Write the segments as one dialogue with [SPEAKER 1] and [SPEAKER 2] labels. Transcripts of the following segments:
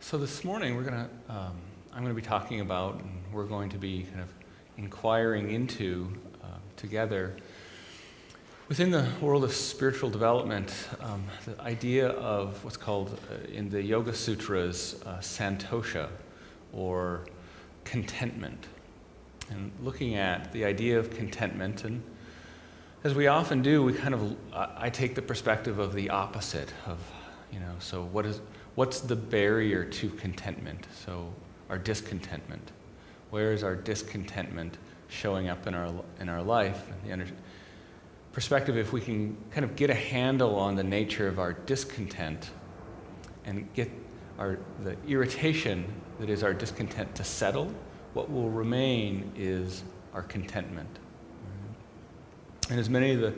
[SPEAKER 1] So this morning I'm going to be talking about, and we're going to be kind of inquiring into together within the world of spiritual development, the idea of what's called in the Yoga Sutras santosha, or contentment, and looking at the idea of contentment. And as we often do, I take the perspective of the opposite of, so what's the barrier to contentment? So our discontentment. Where is our discontentment showing up in our life? And the perspective, if we can kind of get a handle on the nature of our discontent and get the irritation that is our discontent to settle, what will remain is our contentment. And as many of the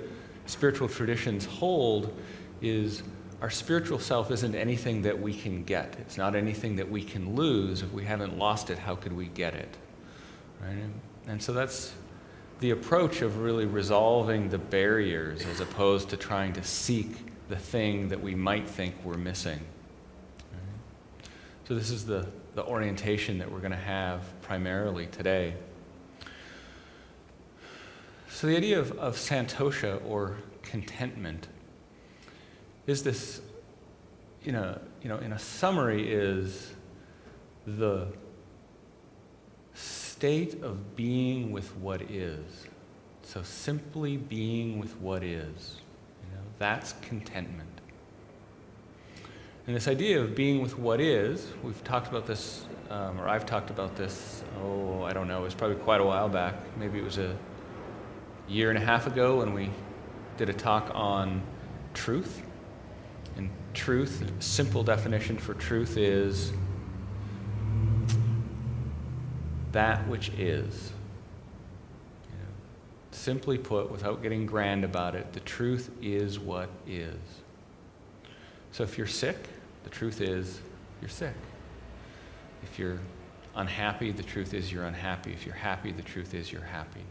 [SPEAKER 1] spiritual traditions hold, is our spiritual self isn't anything that we can get. It's not anything that we can lose. If we haven't lost it, how could we get it? Right? And so that's the approach of really resolving the barriers as opposed to trying to seek the thing that we might think we're missing. Right? So this is the orientation that we're going to have primarily today. So the idea of santosha, or contentment, is this, in a summary, is the state of being with what is. So simply being with what is. That's contentment. And this idea of being with what is, we've talked about this, or I've talked about this, I don't know, it was probably quite a while back. Maybe it was a year and a half ago when we did a talk on truth. And truth, a simple definition for truth is that which is. Simply put, without getting grand about it, the truth is what is. So if you're sick, the truth is you're sick. If you're unhappy, the truth is you're unhappy. If you're happy, the truth is you're happy.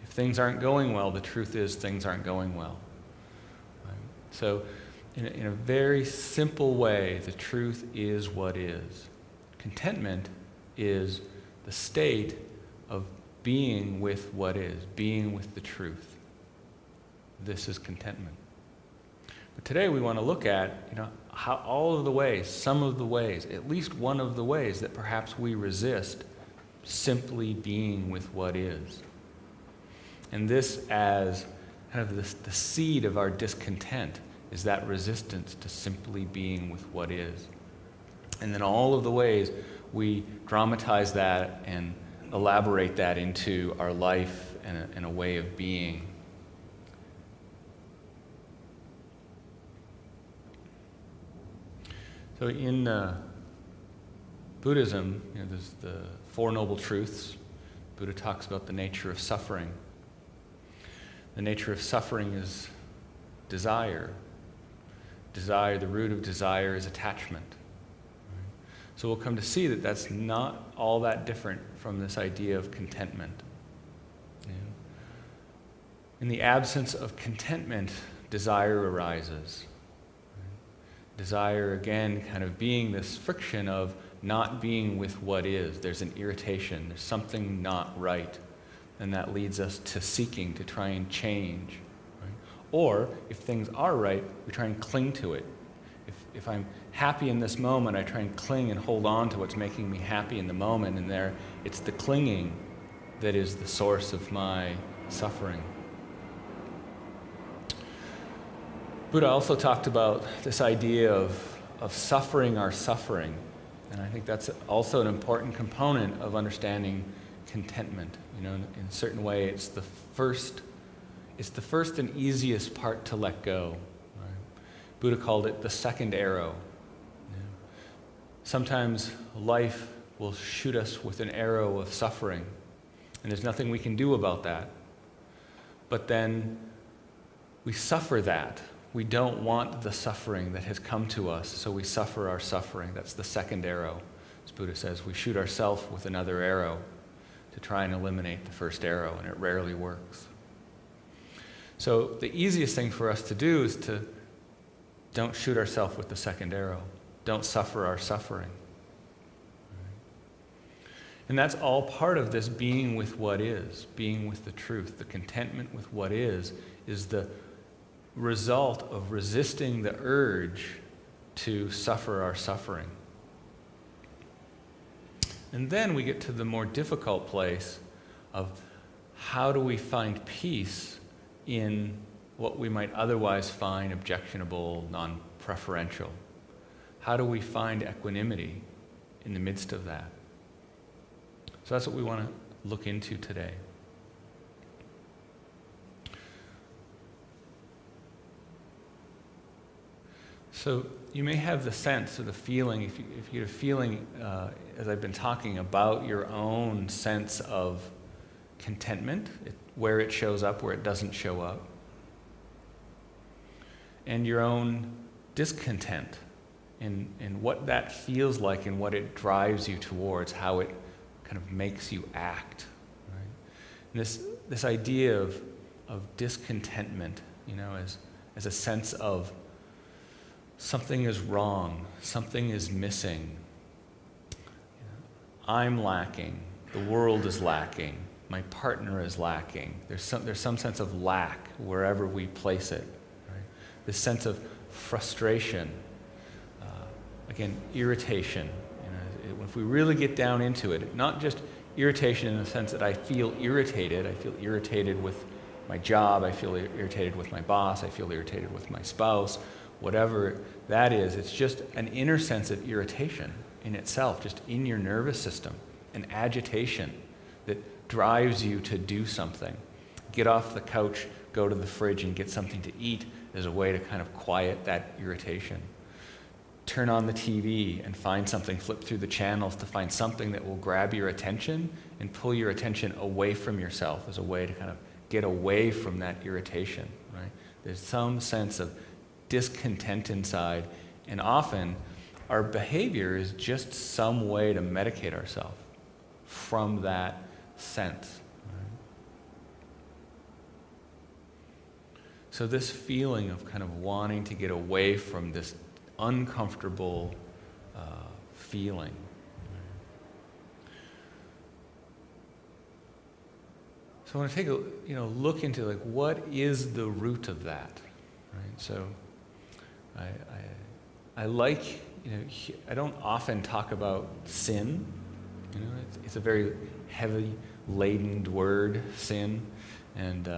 [SPEAKER 1] If things aren't going well, the truth is things aren't going well. Right? So in a very simple way, the truth is what is. Contentment is the state of being with what is, being with the truth. This is contentment. But today we want to look at, how all of the ways, some of the ways, at least one of the ways that perhaps we resist simply being with what is. And this as kind of the seed of our discontent is that resistance to simply being with what is. And then all of the ways we dramatize that and elaborate that into our life and a way of being. So in Buddhism, there's the Four Noble Truths. Buddha talks about the nature of suffering. The nature of suffering is desire. Desire, the root of desire is attachment. So we'll come to see that that's not all that different from this idea of contentment. In the absence of contentment, desire arises. Desire, again, kind of being this friction of not being with what is. There's an irritation. There's something not right. And that leads us to seeking to try and change. Right? Or, if things are right, we try and cling to it. If I'm happy in this moment, I try and cling and hold on to what's making me happy in the moment, and it's the clinging that is the source of my suffering. Buddha also talked about this idea of suffering our suffering, and I think that's also an important component of understanding contentment. In a certain way, it's the first and easiest part to let go. Buddha called it the second arrow. Sometimes life will shoot us with an arrow of suffering, and there's nothing we can do about that. But then we suffer that. We don't want the suffering that has come to us, so we suffer our suffering. That's the second arrow. As Buddha says, we shoot ourselves with another arrow to try and eliminate the first arrow, and it rarely works. So the easiest thing for us to do is to don't shoot ourselves with the second arrow. Don't suffer our suffering. And that's all part of this being with what is, being with the truth. The contentment with what is the result of resisting the urge to suffer our suffering. And then we get to the more difficult place of how do we find peace in what we might otherwise find objectionable, non-preferential? How do we find equanimity in the midst of that? So that's what we want to look into today. So you may have the sense or the feeling, if you get a feeling, as I've been talking about your own sense of contentment, where it shows up, where it doesn't show up, and your own discontent and what that feels like and what it drives you towards, how it kind of makes you act. Right? And this idea of discontentment, as a sense of something is wrong, something is missing, I'm lacking, the world is lacking, my partner is lacking. There's some sense of lack wherever we place it. Right? This sense of frustration, again, irritation. If we really get down into it, not just irritation in the sense that I feel irritated with my job, I feel irritated with my boss, I feel irritated with my spouse, whatever that is, it's just an inner sense of irritation in itself, just in your nervous system, an agitation that drives you to do something. Get off the couch, go to the fridge and get something to eat as a way to kind of quiet that irritation. Turn on the TV and find something, flip through the channels to find something that will grab your attention and pull your attention away from yourself as a way to kind of get away from that irritation, right? There's some sense of discontent inside, and often our behavior is just some way to medicate ourselves from that sense. Right? So this feeling of kind of wanting to get away from this uncomfortable feeling. So I want to take a look into like what is the root of that, right? So I like I don't often talk about sin. It's a very heavy laden word, sin, and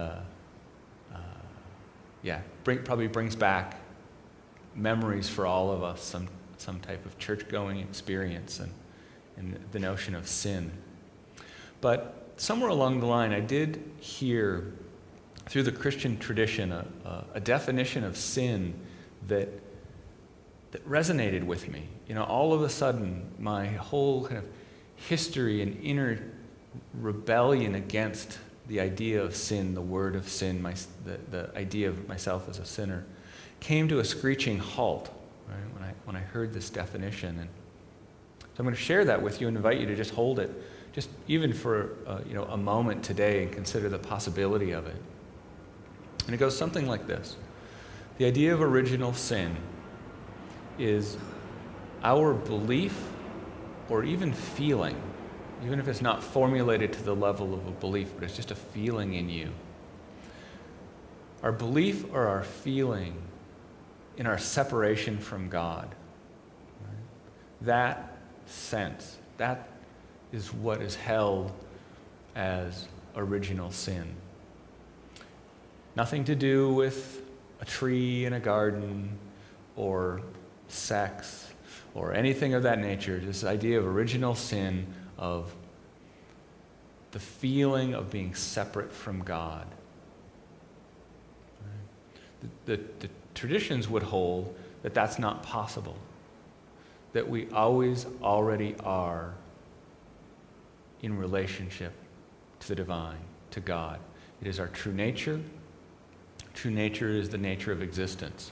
[SPEAKER 1] probably brings back memories for all of us, some type of church-going experience and the notion of sin. But somewhere along the line, I did hear through the Christian tradition a definition of sin that resonated with me. All of a sudden, my whole kind of history and inner rebellion against the idea of sin, the word of sin, the idea of myself as a sinner, came to a screeching halt, right, when I heard this definition. And so I'm going to share that with you and invite you to just hold it, just even for a moment today, and consider the possibility of it. And it goes something like this. The idea of original sin is our belief or even feeling, even if it's not formulated to the level of a belief, but it's just a feeling in you. Our belief or our feeling in our separation from God. Right? That sense, that is what is held as original sin. Nothing to do with a tree in a garden or sex or anything of that nature. This idea of original sin, of the feeling of being separate from God. Right? The traditions would hold that that's not possible, that we always already are in relationship to the divine, to God. It is our true nature. True nature is the nature of existence.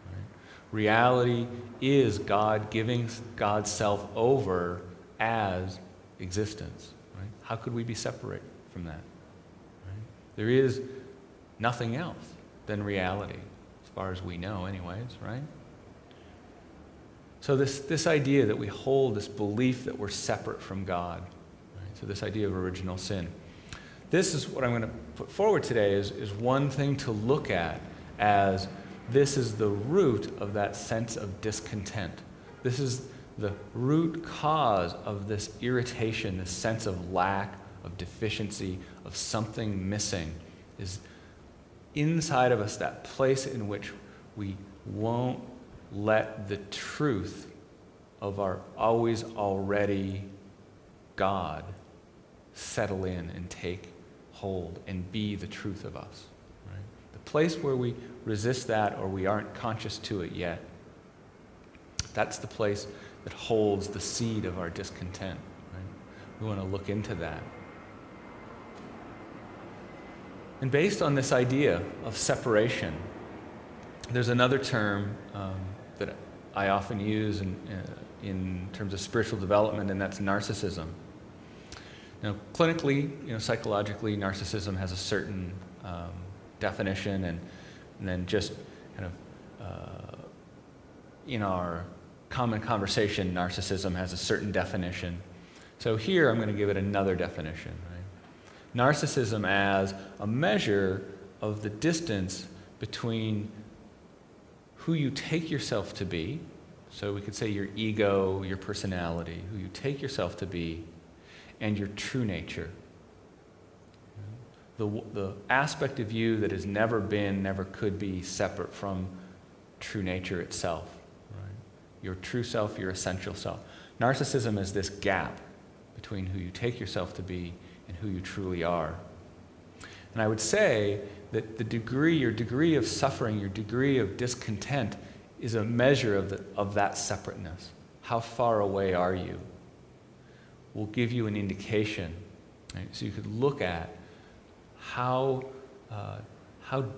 [SPEAKER 1] Right? Reality is God giving God's self over as existence. Right? How could we be separate from that? Right? There is nothing else than reality, as far as we know anyways, right? So this idea that we hold, this belief that we're separate from God, right? to this idea of original sin. This is what I'm going to put forward today is one thing to look at as this is the root of that sense of discontent. This is the root cause of this irritation, this sense of lack, of deficiency, of something missing, is inside of us, that place in which we won't let the truth of our always already God settle in and take hold and be the truth of us. Right? The place where we resist that or we aren't conscious to it yet, that's the place that holds the seed of our discontent. Right? We want to look into that. And based on this idea of separation, there's another term that I often use in terms of spiritual development, and that's narcissism. Now, clinically, psychologically, narcissism has a certain definition, and then just kind of in our common conversation, narcissism has a certain definition. So here I'm going to give it another definition. Right? Narcissism as a measure of the distance between who you take yourself to be, so we could say your ego, your personality, who you take yourself to be, and your true nature. The aspect of you that has never been, never could be separate from true nature itself. Right? Your true self, your essential self. Narcissism is this gap between who you take yourself to be and who you truly are. And I would say that your degree of suffering, your degree of discontent is a measure of that separateness. How far away are you? Will give you an indication. Right? So you could look at how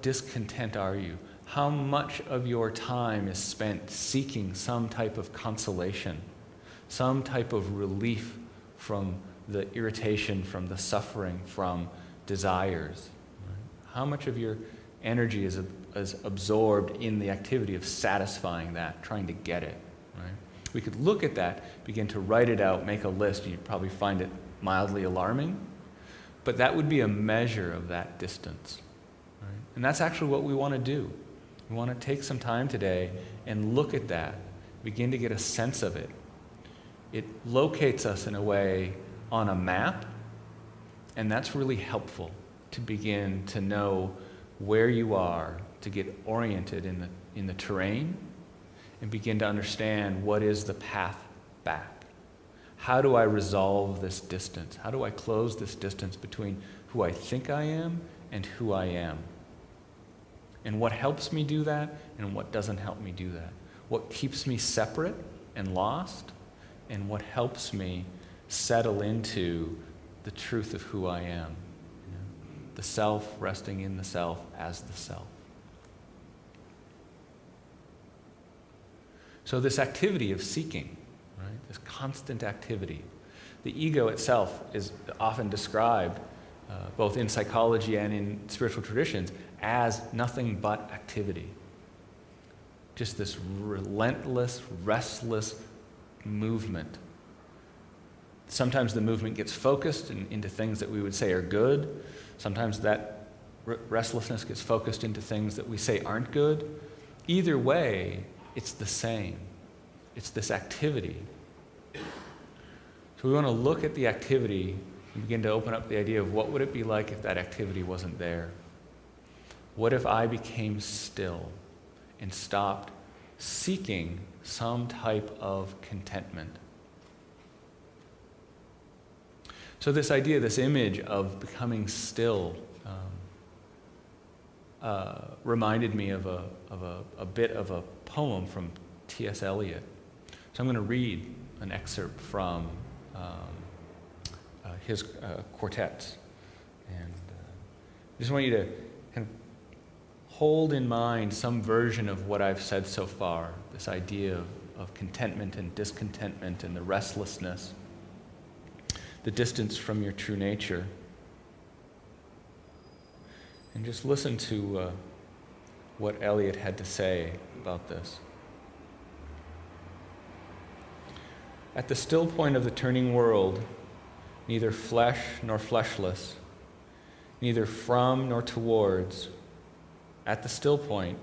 [SPEAKER 1] discontent are you? How much of your time is spent seeking some type of consolation, some type of relief from the irritation, from the suffering, from desires? Right? How much of your energy is absorbed in the activity of satisfying that, trying to get it? Right? We could look at that, begin to write it out, make a list, and you'd probably find it mildly alarming, but that would be a measure of that distance. Right? And that's actually what we want to do. We want to take some time today and look at that, begin to get a sense of it. It locates us in a way on a map, and that's really helpful to begin to know where you are, to get oriented in the terrain, and begin to understand what is the path back. How do I resolve this distance? How do I close this distance between who I think I am and who I am? And what helps me do that and what doesn't help me do that? What keeps me separate and lost, and what helps me settle into the truth of who I am? The self resting in the self as the self. So this activity of seeking, right, this constant activity, the ego itself is often described, both in psychology and in spiritual traditions, as nothing but activity. Just this relentless, restless movement. Sometimes the movement gets focused into things that we would say are good. Sometimes that restlessness gets focused into things that we say aren't good. Either way, it's the same. It's this activity. So we want to look at the activity and begin to open up the idea of what would it be like if that activity wasn't there? What if I became still and stopped seeking some type of contentment? So this idea, this image of becoming still reminded me of a bit of a poem from T.S. Eliot. So I'm going to read an excerpt from his quartets. And I just want you to kind of hold in mind some version of what I've said so far, this idea of contentment and discontentment and the restlessness, the distance from your true nature. And just listen to what Eliot had to say about this. At the still point of the turning world, neither flesh nor fleshless, neither from nor towards. At the still point,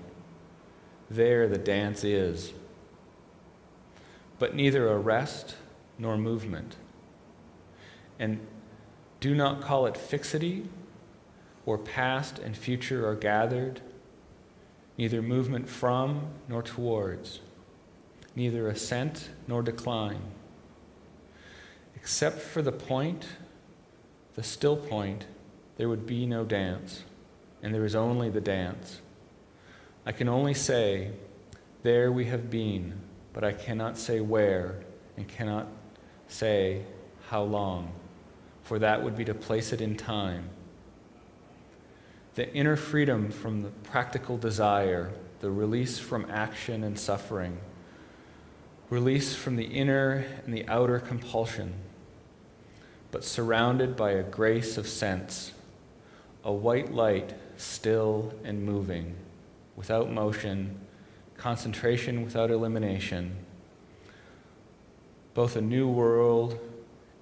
[SPEAKER 1] there the dance is, but neither arrest nor movement. And do not call it fixity, or past and future are gathered, neither movement from nor towards, neither ascent nor decline. Except for the point, the still point, there would be no dance, and there is only the dance. I can only say, there we have been, but I cannot say where, and cannot say how long, for that would be to place it in time. The inner freedom from the practical desire, the release from action and suffering, release from the inner and the outer compulsion, but surrounded by a grace of sense, a white light still and moving, without motion, concentration without elimination, both a new world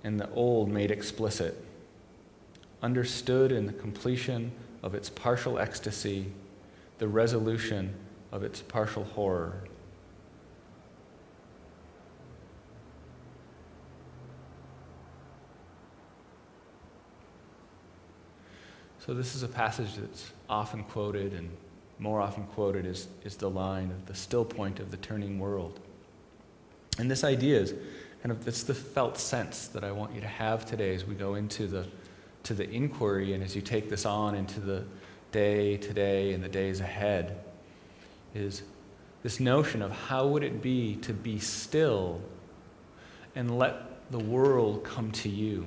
[SPEAKER 1] and the old made explicit, understood in the completion of its partial ecstasy, the resolution of its partial horror. So this is a passage that's often quoted, and more often quoted is the line of the still point of the turning world. And this idea is it's the felt sense that I want you to have today as we go into the inquiry, and as you take this on into the day today and the days ahead, is this notion of how would it be to be still and let the world come to you,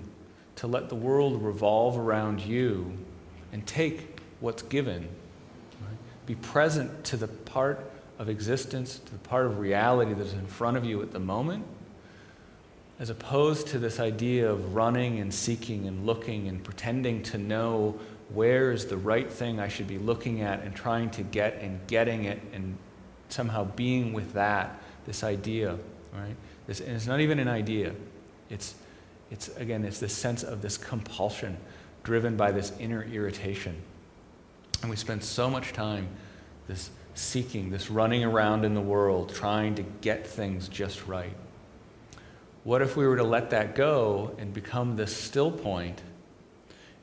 [SPEAKER 1] to let the world revolve around you and take what's given. Right? Be present to the part of existence, to the part of reality that is in front of you at the moment, as opposed to this idea of running and seeking and looking and pretending to know where is the right thing I should be looking at and trying to get and getting it and somehow being with that, this idea, right? And it's not even an idea. It's this sense of this compulsion driven by this inner irritation. And we spend so much time this seeking, this running around in the world, trying to get things just right. What if we were to let that go and become this still point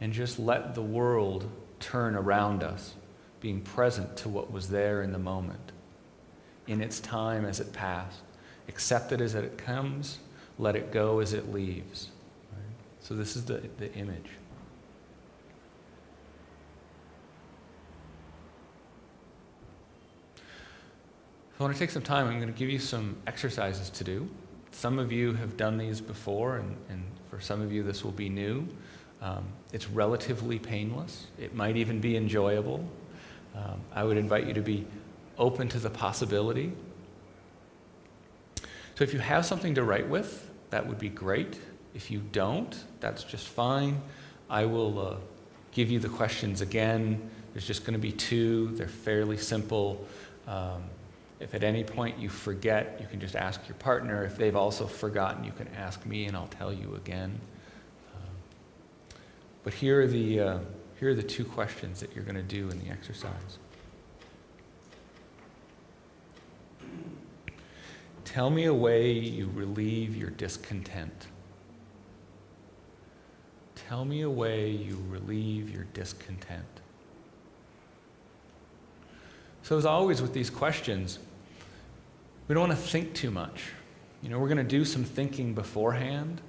[SPEAKER 1] and just let the world turn around us, being present to what was there in the moment, in its time as it passed, accept it as it comes, let it go as it leaves. Right? So this is the image. So I want to take some time. I'm going to give you some exercises to do. Some of you have done these before, and for some of you this will be new. It's relatively painless. It might even be enjoyable. I would invite you to be open to the possibility. So if you have something to write with, that would be great. If you don't, that's just fine. I will give you the questions again. There's just going to be 2. They're fairly simple. If at any point you forget, you can just ask your partner. If they've also forgotten, you can ask me, and I'll tell you again. But here are the 2 questions that you're going to do in the exercise. Tell me a way you relieve your discontent. Tell me a way you relieve your discontent. So as always with these questions, we don't want to think too much. We're going to do some thinking beforehand,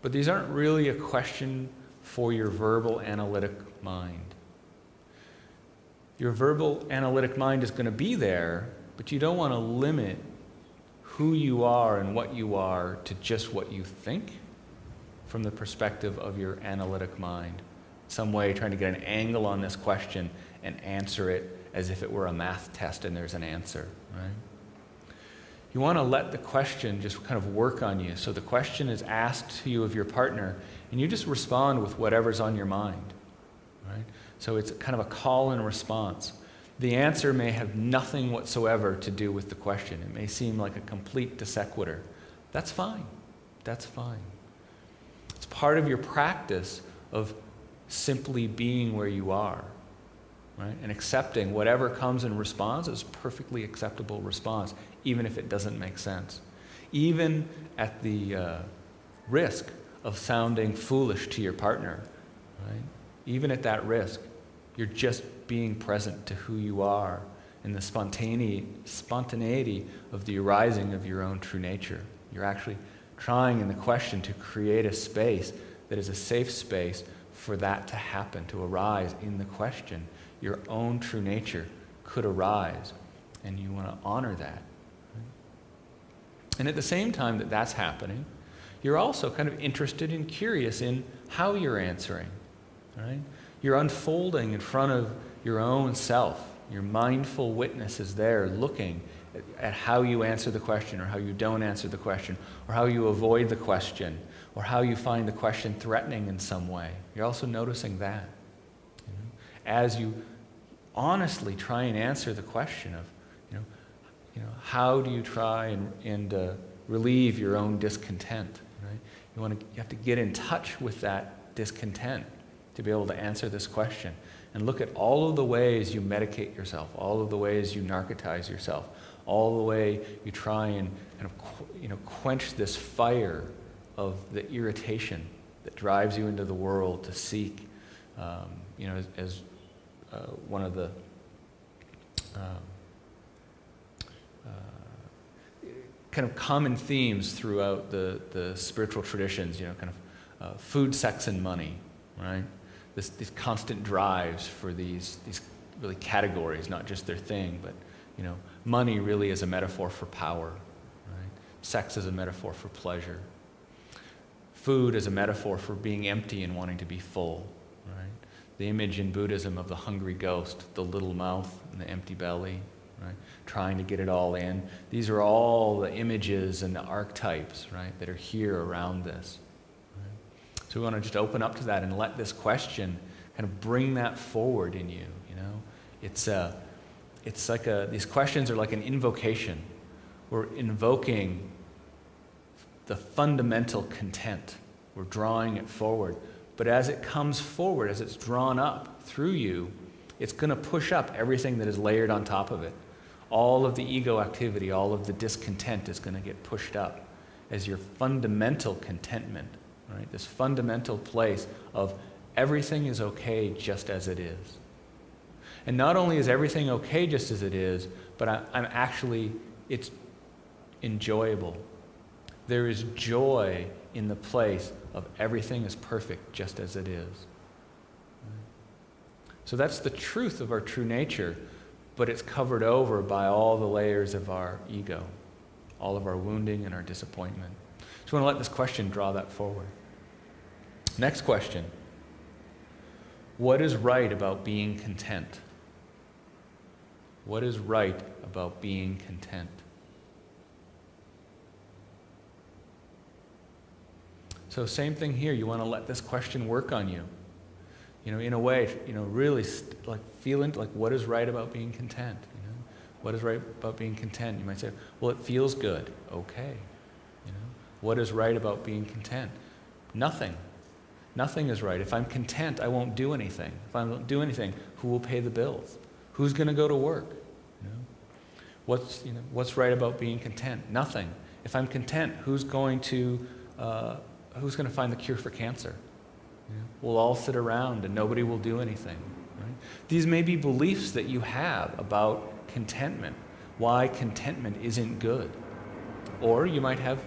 [SPEAKER 1] but these aren't really a question for your verbal analytic mind. Your verbal analytic mind is going to be there, but you don't want to limit who you are and what you are to just what you think from the perspective of your analytic mind. Some way trying to get an angle on this question and answer it as if it were a math test and there's an answer, right? You want to let the question just kind of work on you. So the question is asked to you of your partner, and you just respond with whatever's on your mind, right? So it's kind of a call and response. The answer may have nothing whatsoever to do with the question. It may seem like a complete de sequitur. That's fine. That's fine. It's part of your practice of simply being where you are, right? And accepting whatever comes in response is perfectly acceptable response, even if it doesn't make sense. Even at the risk of sounding foolish to your partner, right? Even at that risk, you're just being present to who you are and the spontaneity of the arising of your own true nature. You're actually trying in the question to create a space that is a safe space for that to happen, to arise in the question. Your own true nature could arise, and you want to honor that. And at the same time that that's happening, you're also kind of interested and curious in how you're answering, right? You're unfolding in front of your own self. Your mindful witness is there looking at how you answer the question or how you don't answer the question or how you avoid the question or how you find the question threatening in some way. You're also noticing that. As you honestly try and answer the question of, how do you try and relieve your own discontent, right? You have to get in touch with that discontent to be able to answer this question and look at all of the ways you medicate yourself, all of the ways you narcotize yourself, all the way you try and quench this fire of the irritation that drives you into the world to seek, as one of the kind of common themes throughout the spiritual traditions, food, sex, and money, right? These constant drives for these really categories, not just their thing, but money really is a metaphor for power, right? Sex is a metaphor for pleasure. Food is a metaphor for being empty and wanting to be full, right? The image in Buddhism of the hungry ghost, the little mouth and the empty belly, right? Trying to get it all in. These are all the images and the archetypes, right, that are here around this. Right? So we want to just open up to that and let this question kind of bring that forward in you. It's like these questions are like an invocation. We're invoking the fundamental content. We're drawing it forward. But as it comes forward, as it's drawn up through you, it's going to push up everything that is layered on top of it. All of the ego activity, all of the discontent is going to get pushed up as your fundamental contentment, right? This fundamental place of everything is okay just as it is. And not only is everything okay just as it is, but it's enjoyable. There is joy in the place of everything is perfect just as it is. So that's the truth of our true nature, but it's covered over by all the layers of our ego, all of our wounding and our disappointment. So I want to let this question draw that forward. Next question. What is right about being content? What is right about being content? So same thing here. You want to let this question work on you. In a way, really feeling like what is right about being content? What is right about being content? You might say, well, it feels good. Okay. What is right about being content? Nothing. Nothing is right. If I'm content, I won't do anything. If I don't do anything, who will pay the bills? Who's going to go to work? What's right about being content? Nothing. If I'm content, who's going to find the cure for cancer? We'll all sit around and nobody will do anything. Right? These may be beliefs that you have about contentment, why contentment isn't good. Or you might have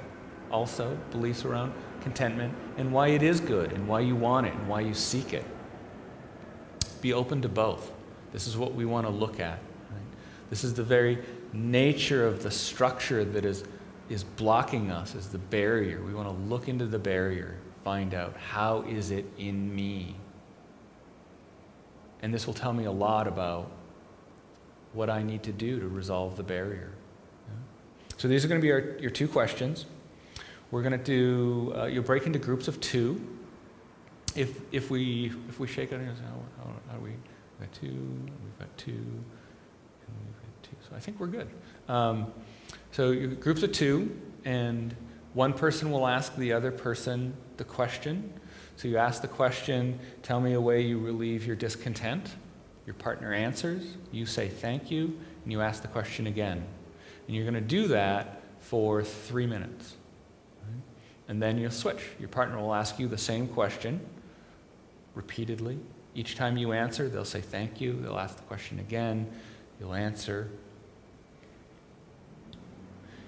[SPEAKER 1] also beliefs around contentment and why it is good and why you want it and why you seek it. Be open to both. This is what we want to look at. Right? This is the very nature of the structure that is blocking us, is the barrier. We want to look into the barrier, find out how is it in me. And this will tell me a lot about what I need to do to resolve the barrier. Yeah? So these are going to be your two questions. We're going to do, you'll break into groups of two. If we shake it, how do we? We've got two, we've got two, and we've got two. So I think we're good. So groups of two, and one person will ask the other person the question. So you ask the question, tell me a way you relieve your discontent. Your partner answers, you say thank you, and you ask the question again. And you're going to do that for 3 minutes. Right? And then you'll switch. Your partner will ask you the same question repeatedly. Each time you answer, they'll say thank you. They'll ask the question again. You'll answer.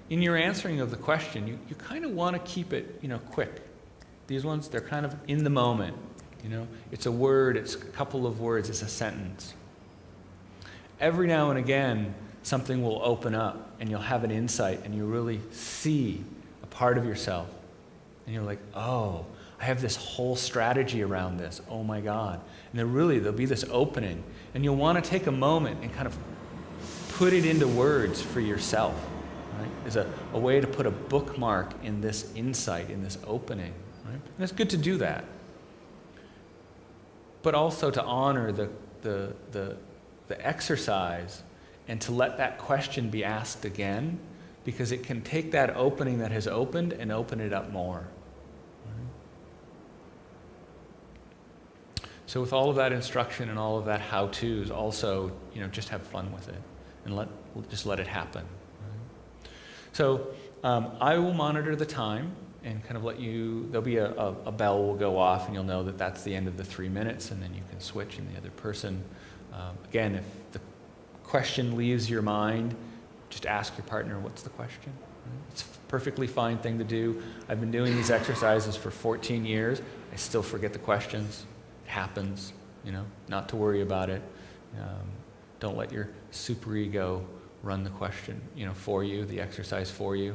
[SPEAKER 1] In your answering of the question, you kind of want to keep it, quick. These ones, they're kind of in the moment. It's a word, it's a couple of words, it's a sentence. Every now and again, something will open up and you'll have an insight and you really see a part of yourself. And you're like, oh, I have this whole strategy around this. Oh my God. And there'll be this opening. And you'll want to take a moment and kind of put it into words for yourself. Right? There's a way to put a bookmark in this insight, in this opening. Right? And it's good to do that. But also to honor the exercise and to let that question be asked again, because it can take that opening that has opened and open it up more. Right? So with all of that instruction and all of that how-tos, also, just have fun with it and just let it happen. Right? So I will monitor the time and kind of there'll be a bell will go off and you'll know that that's the end of the 3 minutes, and then you can switch and the other person. Again, if the question leaves your mind, just ask your partner, what's the question? Right? It's a perfectly fine thing to do. I've been doing these exercises for 14 years. I still forget the questions. It happens, not to worry about it. Don't let your superego run the question, for you, the exercise for you.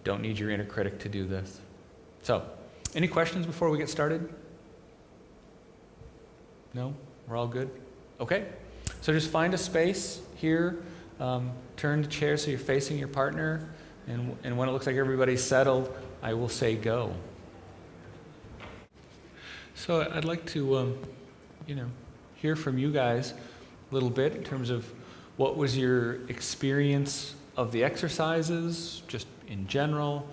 [SPEAKER 1] Don't need your inner critic to do this. So, any questions before we get started? No? We're all good? Okay. So just find a space here. Turn the chair so you're facing your partner. And when it looks like everybody's settled, I will say go. So I'd like to, hear from you guys a little bit in terms of what was your experience of the exercises, just in general,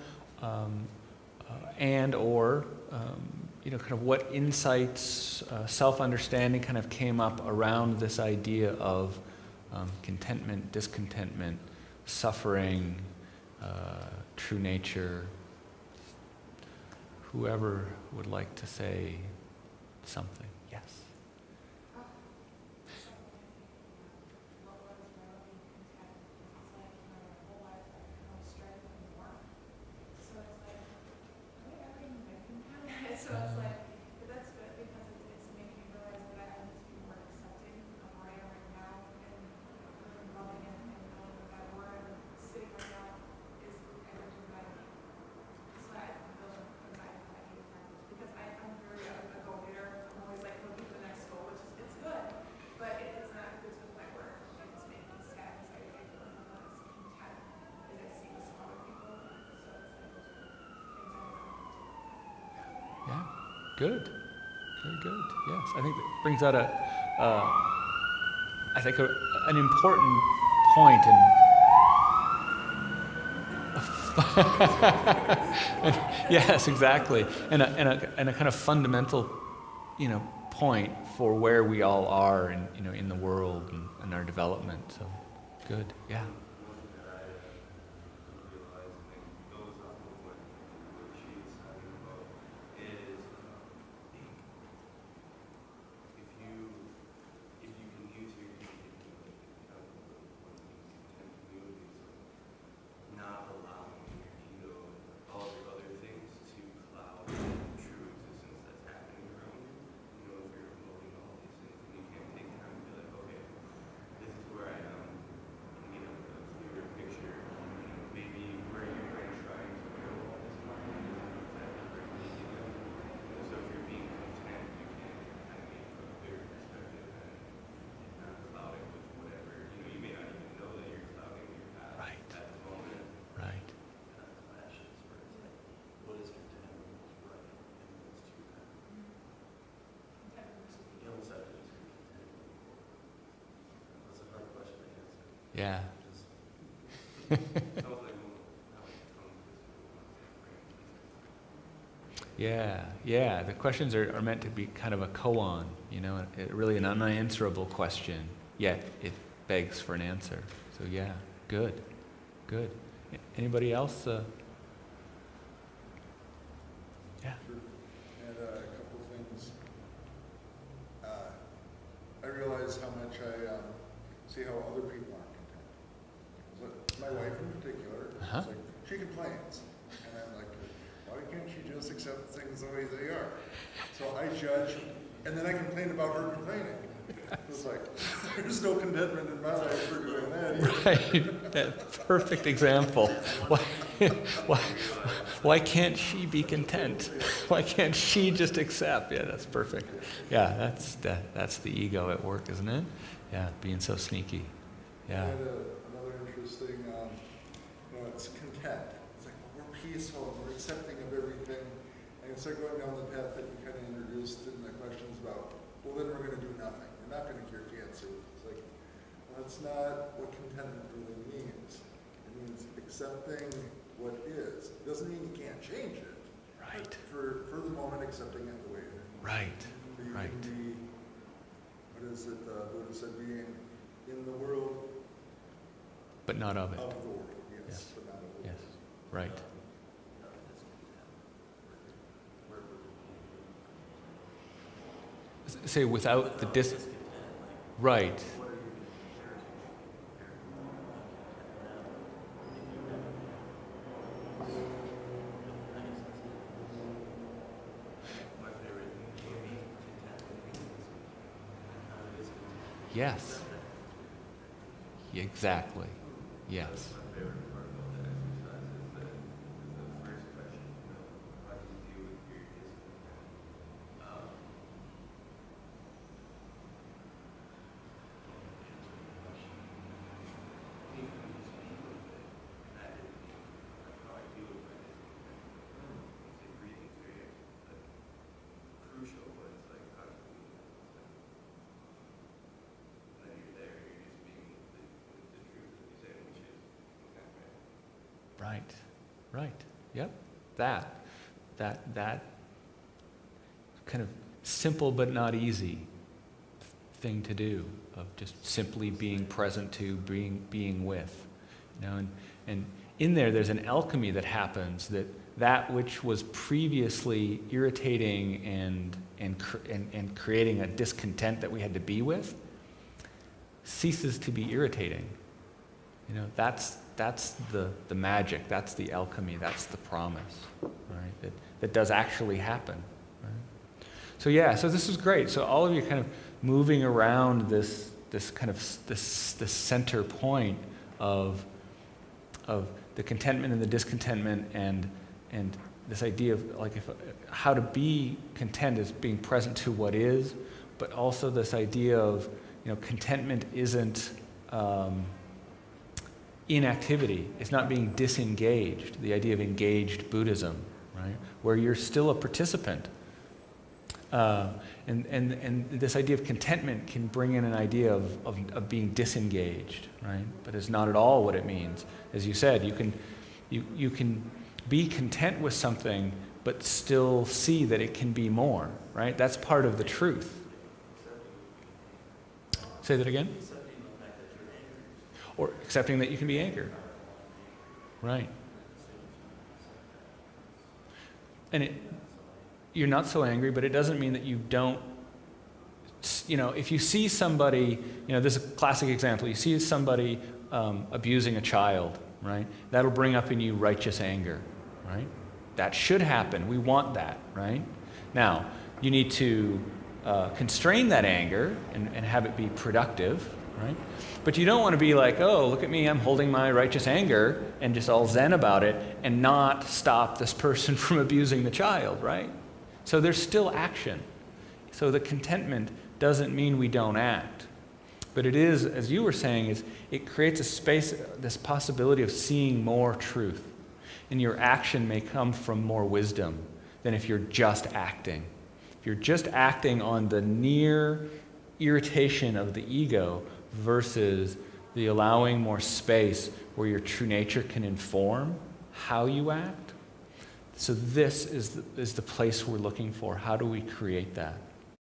[SPEAKER 1] and or kind of what insights, self-understanding kind of came up around this idea of contentment, discontentment, suffering, true nature. Whoever would like to say something. Yes.
[SPEAKER 2] So it's like, but that's good because it's making me realize that I need to be more accepting of where I am right now and really loving it and knowing that where I'm sitting right now is everything that I need. So I those are things I need to practice because I'm very a go-getter. I'm always like looking for the next goal, which is it's good, but it's not good with my work. It's making me sad because I feel not as content as I see with some other people. So it's like those are things I need to.
[SPEAKER 1] Yeah, good. Very good. Yes, I think that brings out an important point. And yes, exactly. And a kind of fundamental, point for where we all are in the world and our development. So, good. Yeah. Yeah. Yeah. The questions are meant to be kind of a koan, really an unanswerable question, yet it begs for an answer. So yeah, good. Anybody else? Yeah.
[SPEAKER 3] Sure. And a couple things. I realize how much I see how other people aren't content. But my wife in particular,
[SPEAKER 1] Uh-huh.
[SPEAKER 3] it's like, she complains. And I'm like, why can't she just accept things the way they are? So I judge, and then I complain about her complaining. It's like, there's no contentment in my life for doing that either.
[SPEAKER 1] Right. Perfect example. Why can't she be content? Why can't she just accept? Yeah, that's perfect. Yeah, that's the ego at work, isn't it? Yeah, being so sneaky. Yeah.
[SPEAKER 3] I had another interesting, it's content. It's like, well, we're peaceful, and we're accepting of everything. And you start going down the path that you kind of introduced in the questions about, well, then we're going to do nothing. We're not going to cure cancer. It's like, well, that's not what contentment really means. It means accepting what is. It doesn't mean you can't change it.
[SPEAKER 1] Right.
[SPEAKER 3] For the moment, accepting it the way it is.
[SPEAKER 1] Right.
[SPEAKER 3] So you
[SPEAKER 1] Right.
[SPEAKER 3] can be, what is it, Buddha said, being in the world,
[SPEAKER 1] But not of it.
[SPEAKER 3] of the world, yes,
[SPEAKER 1] Yes.
[SPEAKER 3] but not of the
[SPEAKER 1] Yes.
[SPEAKER 3] world.
[SPEAKER 1] Right. Say without the Right. Yes. Exactly. Yes. Right. Yep. That kind of simple but not easy thing to do, of just simply being present to, being with, and in there's an alchemy that happens, that which was previously irritating and creating a discontent that we had to be with ceases to be irritating. That's the magic, that's the alchemy, that's the promise, right? That does actually happen, right? So this is great. So all of you kind of moving around this center point of the contentment and the discontentment, and this idea of how to be content is being present to what is, but also this idea of contentment isn't inactivity. It's not being disengaged. The idea of engaged Buddhism, right, where you're still a participant. And this idea of contentment can bring in an idea of being disengaged, right? But it's not at all what it means. As you said, you can be content with something, but still see that it can be more, right? That's part of the truth. Say that again? Or accepting that you can be angered. Right. And you're not so angry, but it doesn't mean that you don't, if you see somebody, this is a classic example, you see somebody abusing a child, right? That'll bring up in you righteous anger, right? That should happen. We want that, right? Now, you need to constrain that anger and have it be productive, right? But you don't want to be like, oh, look at me, I'm holding my righteous anger, and just all zen about it, and not stop this person from abusing the child, right? So there's still action. So the contentment doesn't mean we don't act. But it is, as you were saying, it creates a space, this possibility of seeing more truth. And your action may come from more wisdom than if you're just acting. If you're just acting on the near irritation of the ego versus the allowing more space where your true nature can inform how you act, So this is the place we're looking for. How do we create that?